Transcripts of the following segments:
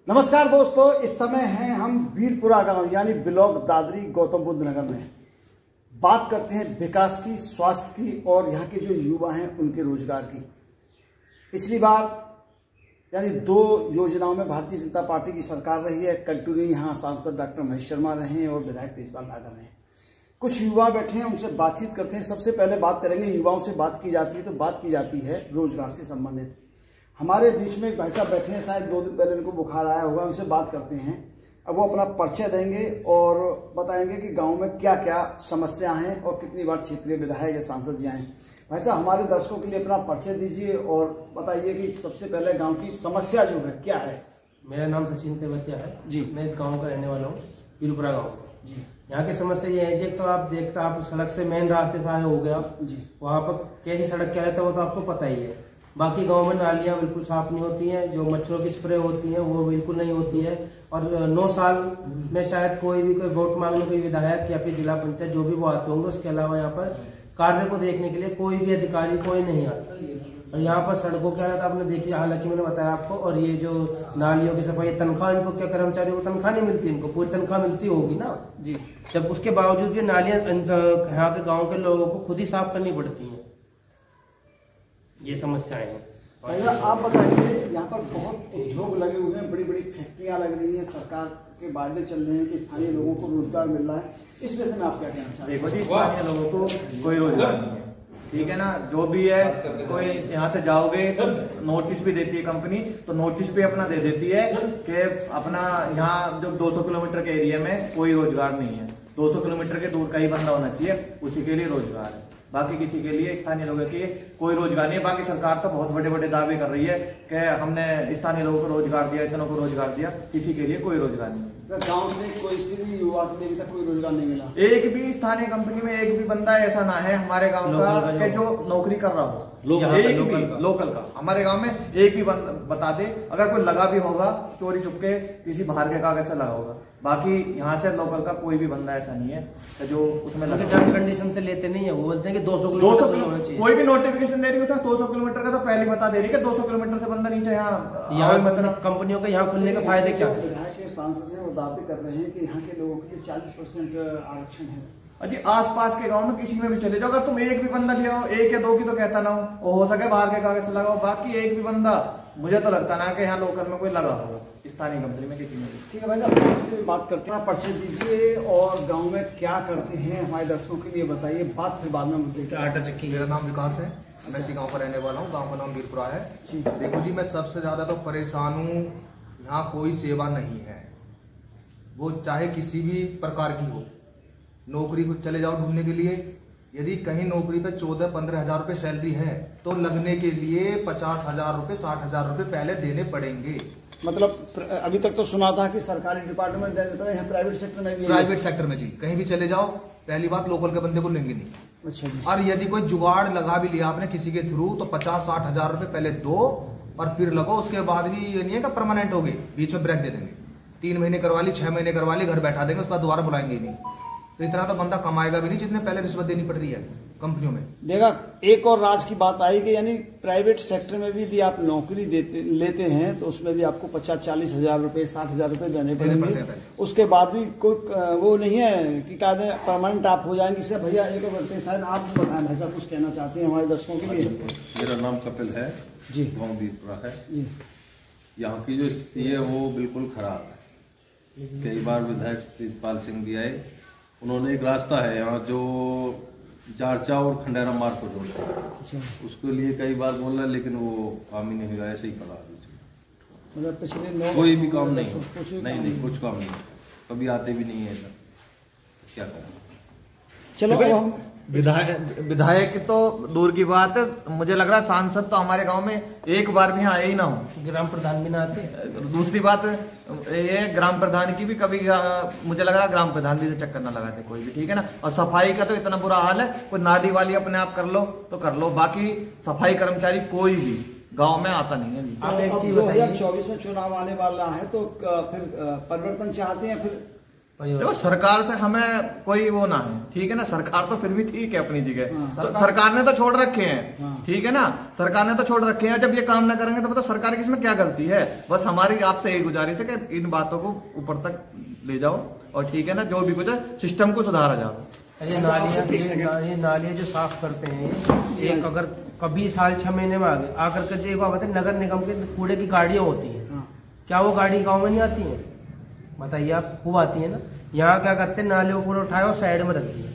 नमस्कार दोस्तों, इस समय हैं हम वीरपुरा गांव यानी ब्लॉक दादरी गौतम बुद्ध नगर में। बात करते हैं विकास की, स्वास्थ्य की और यहाँ के जो युवा हैं उनके रोजगार की। पिछली बार यानी 2 योजनाओं में भारतीय जनता पार्टी की सरकार रही है। कंटिन्यू यहाँ सांसद डॉक्टर महेश शर्मा रहे हैं और विधायक तेजपाल नागर रहे हैं। कुछ युवा बैठे हैं, उनसे बातचीत करते हैं। सबसे पहले बात करेंगे, युवाओं से बात की जाती है तो बात की जाती है रोजगार से संबंधित। हमारे बीच में एक भाई साहब बैठे हैं, शायद 2 दिन पहले उनको बुखार आया होगा, उनसे बात करते हैं। अब वो अपना परिचय देंगे और बताएंगे कि गांव में क्या क्या समस्या हैं और कितनी बार क्षेत्रीय विधायक या सांसद जी आए। भाई साहब, हमारे दर्शकों के लिए अपना परिचय दीजिए और बताइए कि सबसे पहले गांव की समस्या जो है क्या है। मेरा नाम सचिन तेवतिया है जी। मैं इस गांव का रहने वाला हूँ, वीरपुरा गाँव। जी। यहाँ की समस्या ये है जी, तो आप सड़क से मेन रास्ते से आए हो गया जी। वहाँ पर कैसी सड़क क्या रहता है वो तो आपको पता ही है। बाकी गांव में नालियाँ बिल्कुल साफ नहीं होती हैं, जो मच्छरों की स्प्रे होती है वो बिल्कुल नहीं होती है। और 9 साल में शायद कोई वोट मांगने कोई विधायक या फिर जिला पंचायत जो भी वो आते होंगे, उसके अलावा यहाँ पर कार्य को देखने के लिए कोई भी अधिकारी कोई नहीं आता। और यहाँ पर सड़कों की हालत आपने देखी, हालांकि मैंने बताया आपको। और ये जो नालियों की सफाई, तनख्वाह इनको क्या कर्मचारियों को तनख्वाह नहीं मिलती, इनको पूरी तनख्वाह मिलती होगी ना जी। जब उसके बावजूद भी नालियाँ यहाँ के गाँव के लोगों को खुद ही साफ करनी पड़ती हैं। ये समस्याएं हैं। भैया आप बताइए, यहाँ पर बहुत उद्योग लगे हुए हैं, बड़ी बड़ी फैक्ट्रियां लग रही हैं, सरकार के वादे चल रहे हैं कि स्थानीय लोगों को रोजगार मिल रहा है। इस विषय में आप क्या कहना चाहते हैं? देखो जी, स्थानीय लोगों को कोई रोजगार नहीं है, ठीक है ना। जो भी है, कोई यहाँ से जाओगे तो नोटिस भी देती है कंपनी, तो नोटिस भी अपना दे देती है कि अपना यहाँ जो 200 किलोमीटर के एरिया में कोई रोजगार नहीं है। 200 किलोमीटर के दूर का ही बंदा होना चाहिए, उसी के लिए रोजगार है। बाकी किसी के लिए, स्थानीय लोगों के कोई रोजगार नहीं है। बाकी सरकार तो बहुत बड़े बड़े दावे कर रही है कि हमने स्थानीय लोगों को रोजगार दिया, इतनों को रोजगार दिया, किसी के लिए कोई रोजगार नहीं। गांव से कोई सी भी युवा के लिए तक कोई रोजगार नहीं मिला। एक भी स्थानीय कंपनी में एक भी बंदा ऐसा ना है हमारे गांव का कि जो नौकरी कर रहा हो, एक भी लोकल का हमारे गांव में एक भी बता दे। अगर कोई लगा भी होगा चोरी चुपके किसी बाहर के कागज से लगा होगा। बाकी यहाँ से लोकल का कोई भी बंदा ऐसा नहीं है जो उसमें टर्म कंडीशन से लेते नहीं है। वो बोलते हैं कि 200 किलोमीटर कोई भी नोटिफिकेशन दे रही है 200 किलोमीटर का, तो पहले बता दे रही है कि 200 किलोमीटर से बंदा नीचे यहाँ मतलब कंपनियों के यहाँ खुलने के फायदे क्या है? विधायक सांसद हैं वो दावे कर रहे हैं कि यहाँ के लोगों के लिए 40% आरक्षण है। अजी आसपास के गांव में किसी में भी चले जाओ, अगर तुम एक भी बंदा ले आओ, 1 या 2 की तो कहता ना हो सके बाहर के कागज से लगाओ। बाकी एक भी बंदा मुझे तो लगता ना कि यहाँ लोकल में कोई लगा होगा स्थानीय कंपनी में किसी में भी। ठीक है भाई, आपसे बात करते हैं, परिचय दीजिए और गांव में क्या करते हैं हमारे दर्शकों के लिए बताइए। बात फिर बाद में मुझे आटा चक्की। मेरा नाम विकास है, मैं इसी गांव पर रहने वाला हूँ। गांव का नाम वीरपुरा है। देखो जी, मैं सबसे ज्यादा तो परेशान हूँ, यहाँ कोई सेवा नहीं है, वो चाहे किसी भी प्रकार की हो। नौकरी को चले जाओ ढूंढने के लिए, यदि कहीं नौकरी पे 14-15 हजार रुपए सैलरी है तो लगने के लिए 50,000 रुपए 60,000 रुपए पहले देने पड़ेंगे। मतलब अभी तक तो सुना था कि सरकारी डिपार्टमेंट दे देता है, यहाँ प्राइवेट सेक्टर में भी। प्राइवेट सेक्टर में जी कहीं भी चले जाओ, पहली बात लोकल के बंदे को लेंगे नहीं। अच्छा जी। और यदि कोई जुगाड़ लगा भी लिया आपने किसी के थ्रू तो 50-60 हजार रुपए पहले दो और फिर लगो। उसके बाद भी ये नहीं है कि परमानेंट हो गई, बीच में ब्रेक दे देंगे। 3 महीने करवा ली, 6 महीने करवा ली, घर बैठा देंगे, उसके बाद दोबारा बुलाएंगे ही नहीं। तो इतना तो बंदा कमाएगा भी नहीं जितने पहले रिश्वत देनी पड़ रही है कंपनियों में। देखा, एक और राज की बात आई कि यानी प्राइवेट सेक्टर में भी यदि आप नौकरी लेते हैं तो उसमें भी आपको 50-40 हजार रुपए 60 हजार रुपए देने पड़ेंगे। उसके बाद भी कोई वो नहीं है कि कहते हैं परमानेंट आप हो जाएंगे। इससे भैया एक और बढ़ते हैं, शायद आप बताएं भाई साहब, कुछ कहना चाहते हैं हमारे दर्शकों के लिए। मेरा नाम कपिल है जी, गाँव वीरपुरा है जी। यहाँ की जो स्थिति है वो बिल्कुल खराब है। कई बार विधायक तेजपाल सिंह भी आए, उन्होंने एक रास्ता है यहाँ जो जारचा और खंडेरा मार्ग को जोड़ता है, उसके लिए कई बार बोला लेकिन वो काम ही नहीं हुआ, ऐसे ही पड़ा। मतलब पिछले कोई भी काम नहीं, कुछ काम नहीं, कभी आते भी नहीं है इधर, क्या करें। चलो हम विधायक तो दूर की बात है, मुझे लग रहा है सांसद तो हमारे गांव में एक बार भी आए ही ना हो। ग्राम प्रधान भी ना आते। दूसरी बात ये ग्राम प्रधान की भी कभी मुझे लग रहा है ग्राम प्रधान भी चक्कर ना लगाते कोई भी, ठीक है ना। और सफाई का तो इतना बुरा हाल है, कोई नाली वाली अपने आप कर लो तो कर लो, बाकी सफाई कर्मचारी कोई भी गांव में आता नहीं है। आप एक चीज 2024 में चुनाव आने वाला है तो फिर परिवर्तन चाहते हैं फिर देखो सरकार से हमें कोई वो ना है, ठीक है ना, सरकार तो फिर भी ठीक है अपनी जगह। तो सरकार ने तो छोड़ रखे हैं, ठीक है ना, सरकार ने तो छोड़ रखे हैं। जब ये काम ना करेंगे तो मतलब सरकार की इसमें क्या गलती है। बस हमारी आपसे यही गुजारिश है कि इन बातों को ऊपर तक ले जाओ और ठीक है ना, जो भी कुछ है सिस्टम को सुधारा जाओ। ये नालियाँ जो साफ करते हैं, एक अगर कभी साल 6 महीने में आकर के जो एक बात है, नगर निगम के कूड़े की गाड़ियाँ होती हैं, क्या वो गाड़ी गाँव में नहीं आती है? बताइए आप, खूब आती है ना। यहाँ क्या करते हैं, नाले ऊपर उठाए और साइड में रख दिए,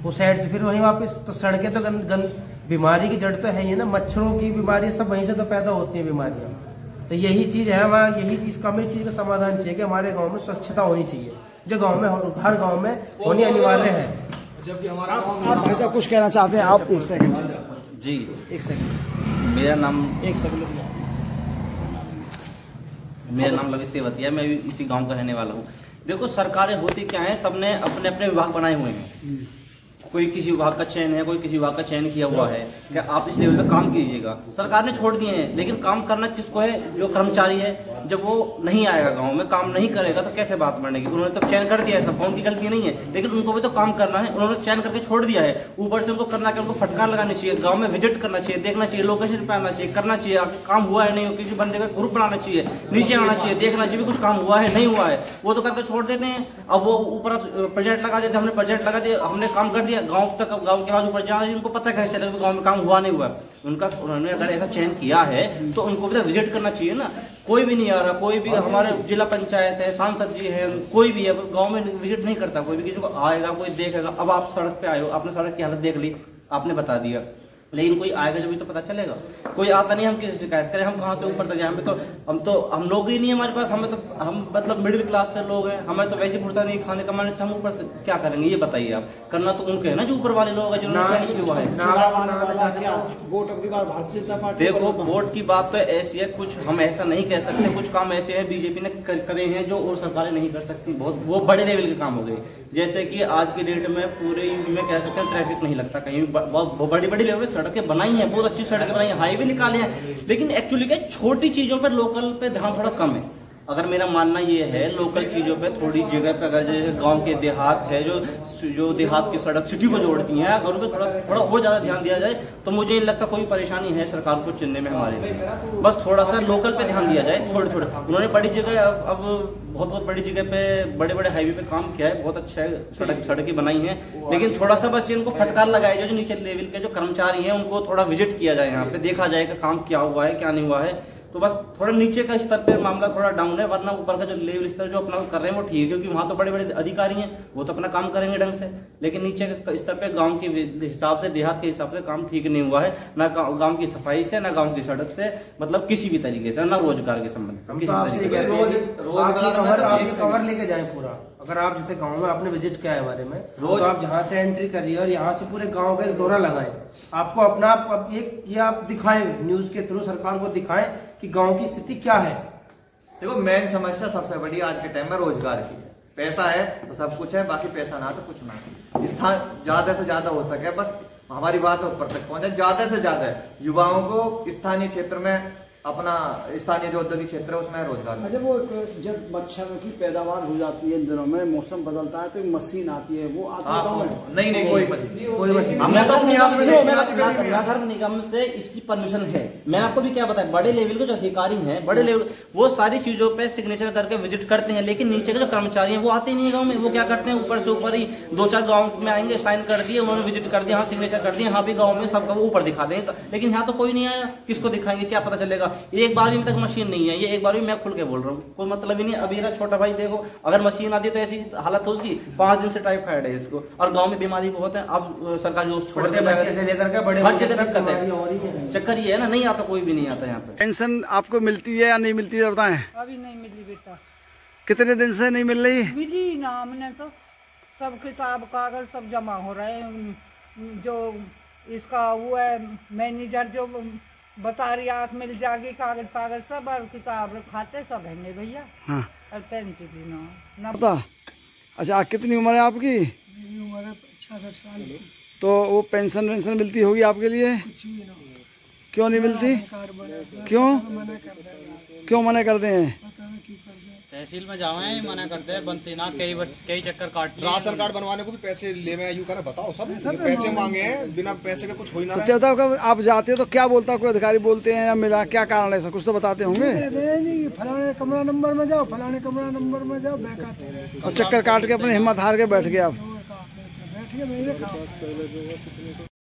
वो साइड से फिर वहीं वापस। तो सड़कें तो गंद बीमारी की जड़ तो है ही ना, मच्छरों की बीमारी सब वहीं से तो पैदा होती है बीमारियाँ। तो यही चीज है वहाँ, यही चीज कम, इस चीज का समाधान चाहिए कि हमारे गाँव में स्वच्छता होनी चाहिए, जो गाँव में हर गाँव में होनी अनिवार्य है। जबकि हमारा आप ऐसा कुछ कहना चाहते हैं? आप एक सेकंड जी, एक सेकंड, मेरा नाम ललित तेवतिया, मैं भी इसी गांव का रहने वाला हूँ। देखो सरकारें होती क्या है, सबने अपने अपने विभाग बनाए हुए हैं। कोई किसी विभाग का चयन है, कोई किसी विभाग का चयन किया हुआ है कि आप इस लेवल पे काम कीजिएगा। सरकार ने छोड़ दिए हैं, लेकिन काम करना किसको है? जो कर्मचारी है। जब वो नहीं आएगा गांव में, काम नहीं करेगा तो कैसे बात बनेगी? उन्होंने तो चयन कर दिया है, सबका उनकी गलती नहीं है, लेकिन उनको भी तो काम करना है। उन्होंने चयन करके छोड़ दिया है, ऊपर से उनको करना क्या? उनको फटकार लगानी चाहिए, गाँव में विजिट करना चाहिए, देखना चाहिए, लोकेशन पे आना चाहिए, करना चाहिए, काम हुआ है नहीं, किसी बंदे का ग्रुप बनाना चाहिए, नीचे आना चाहिए, देखना चाहिए कुछ काम हुआ है नहीं हुआ है। वो तो करके छोड़ देते हैं। अब वो ऊपर प्रोजेक्ट लगा देते, हमने प्रोजेक्ट लगा दिया, हमने काम कर दिया, गाँव तक गाँव के बाद ऊपर जाना, उनको पता कैसे चलेगा गाँव में काम हुआ नहीं हुआ। उन्होंने अगर ऐसा चयन किया है तो उनको भी तो विजिट करना चाहिए ना। कोई भी नहीं आ रहा, कोई भी हमारे जिला पंचायत है, सांसद जी है, कोई भी है, गांव में विजिट नहीं करता कोई भी। किसी को आएगा, कोई देखेगा। अब आप सड़क पे आए हो, आपने सड़क की हालत देख ली, आपने बता दिया, लेकिन कोई आएगा जब भी तो पता चलेगा। कोई आता नहीं, हम किसी शिकायत करें, हम कहाँ से ऊपर तक जाए? हम लोग ही नहीं, हमारे पास, हमें तो, हम मतलब मिडिल क्लास से लोग हैं, हमें तो वैसे फुर्सत नहीं खाने कमाने से, हम ऊपर से क्या करेंगे ये बताइए आप? करना तो उनके है ना, जो ऊपर वाले लोग हैं, जिन्होंने चयन किया है। देखो वोट की बात तो ऐसी है, कुछ हम ऐसा नहीं कह सकते, कुछ काम ऐसे हैं बीजेपी ने करे हैं जो और सरकारें नहीं कर सकती। बहुत वो बड़े लेवल के काम हो गए, जैसे कि आज की डेट में पूरे यूपी में कह सकते हैं ट्रैफिक नहीं लगता कहीं। बहुत बड़ी बड़ी लेवल सड़कें बनाई हैं, बहुत अच्छी सड़कें बनाई हैं, हाईवे निकाले हैं, लेकिन एक्चुअली क्या छोटी चीजों पे, लोकल पे ध्यान थोड़ा कम है। अगर मेरा मानना ये है, लोकल चीजों पे थोड़ी जगह पे, अगर जैसे गांव के देहात है, जो देहात की सड़क सिटी को जोड़ती हैं, अगर उन पे थोड़ा और ज्यादा ध्यान दिया जाए तो मुझे नहीं लगता कोई परेशानी है सरकार को चुनने में हमारे लिए। बस थोड़ा सा लोकल पे ध्यान दिया जाए, थोड़े थोड़े। उन्होंने बड़ी जगह, अब बहुत बड़ी जगह पे, बड़े बड़े हाईवे पे काम किया है, बहुत अच्छा है, सड़कें बनाई है, लेकिन थोड़ा सा बस इनको फटकार लगाया, जो नीचे लेवल के जो कर्मचारी हैं उनको थोड़ा विजिट किया जाए, यहाँ पे देखा जाए कि काम क्या हुआ है क्या नहीं हुआ है। तो बस थोड़ा नीचे का स्तर पे मामला थोड़ा डाउन है, वरना ऊपर का जो लेवल स्तर जो अपना कर रहे हैं वो ठीक है, क्योंकि वहां तो बड़े बड़े अधिकारी हैं, वो तो अपना काम करेंगे ढंग से। लेकिन नीचे के स्तर पे गांव के हिसाब से, देहात के हिसाब से काम ठीक नहीं हुआ है, ना गांव की सफाई से, ना गांव की सड़क से, मतलब किसी भी तरीके से, ना रोजगार के संबंध से। कवर लेके जाए पूरा। अगर आप जैसे गांव में आपने विजिट किया है हमारे में, तो आप जहाँ से एंट्री करिए और यहाँ से पूरे गांव का एक दौरा लगाए, आपको अपना आप एक ये आप दिखाएं, न्यूज के थ्रू सरकार को दिखाएं कि गांव की स्थिति क्या है। देखो मेन समस्या सबसे बड़ी आज के टाइम में रोजगार की है। पैसा है तो सब कुछ है, बाकी पैसा ना तो कुछ ना। स्थान ज्यादा से ज्यादा हो सके, बस हमारी बात ऊपर तक पहुंचे, ज्यादा से ज्यादा युवाओं को स्थानीय क्षेत्र में, अपना स्थानीय जो औद्योगिक क्षेत्र है उसमें रोजगार। अच्छा, वो जब मच्छर की पैदावार हो जाती है इन दिनों में, मौसम बदलता है तो मशीन आती है, वो आती है? नहीं कोई मशीन हमने तो नगर निगम से इसकी परमिशन है। मैंने आपको भी क्या बताया, बड़े लेवल के जो अधिकारी हैं, बड़े लेवल, वो सारी चीजों पे सिग्नेचर करके विजिट करते हैं, लेकिन नीचे के जो कर्मचारी हैं वो आते नहीं है गाँव में। वो क्या करते हैं, ऊपर से ऊपर ही 2-4 गाँव में आएंगे, साइन कर दिए उन्होंने, विजिट कर दिया, हाँ सिग्नेचर कर दिए, हाँ भी गाँव में सबका वो ऊपर दिखा देंगे, लेकिन यहाँ तो कोई नहीं आया, किसको दिखाएंगे, क्या पता चलेगा? एक बार भी तक मशीन नहीं है, ये एक बार भी मैं खुल के बोल रहा हूँ, कोई मतलब ही नहीं। अभी मेरा छोटा भाई देखो, अगर मशीन आती तो ऐसी हालत हो उसकी, 5 दिन से टाइफाइड है इसको, और गांव में बीमारी बहुत है। अब सरकार जो छोटे बच्चे से लेकर के बड़े, हर जगह दिक्कत है। चक्कर ये है ना, नहीं आता, कोई भी नहीं आता यहाँ पे। पेंशन आपको मिलती है या नहीं मिलती है बताएं? अभी नहीं मिली बेटा। कितने दिन से नहीं मिल रही? मिली ना, हमने तो सब किताब कागज सब जमा हो रहे हैं। जो इसका वो है मैनेजर जो बता रही आँख मिल जाएगी, कागज पागज सब, और किताब खाते सब है भैया। हाँ। और पेंशन भी ना पता। अच्छा, कितनी उम्र है आपकी? मेरी उम्र है 66 साल। तो वो पेंशन मिलती होगी आपके लिए? कुछ भी ना। क्यों नहीं मिलती? क्यों मना करते हैं? पता नहीं क्यों करते हैं। तहसील में जाओ हैं, मना करते हैं, बनते ना, कई चक्कर काट लिए। राशन कार्ड बनवाने को भी पैसे ले में यू कर बताओ, सब पैसे मांगे हैं, बिना पैसे के कुछ हो ही ना। सच्चा बताओ, आप जाते हो तो क्या बोलता है कोई अधिकारी, बोलते हैं या मिला, क्या कारण है, कुछ तो बताते होंगे। फलाने कमरा नंबर में जाओ, फलाने कमरा नंबर में जाओ, बैकाते रहे और चक्कर काट के अपनी हिम्मत हार के बैठ गए आप। बैठ गए।